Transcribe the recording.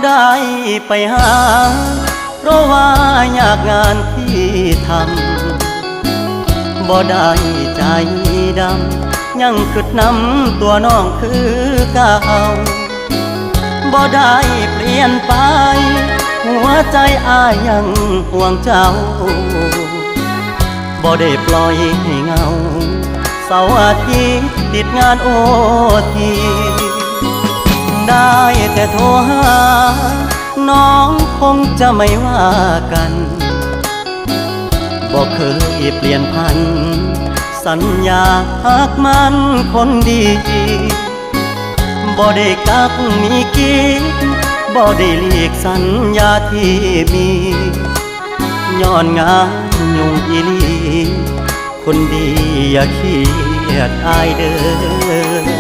ได้ไปหาเพราะว่ายากงานที่ทำบ่ได้ใจดำยังกึดน้ำตัวน้องคือเก่าบ่ได้เปลี่ยนไปหัวใจอ้ายยังห่วงเจ้าบ่ได้ปล่อยให้เงาเสาร์อาทิตย์ติดงานโอทีได้แต่โทรหาน้องคงจะไม่ว่ากันบอกเคยเปลี่ยนพันสัญญาหากมันคนดีบ่ได้กักมีกิ๊กบ่ได้เลีกสัญญาที่มีย้อนงานยุ่งอีลีคนดีอย่าเครียดอายเด้อ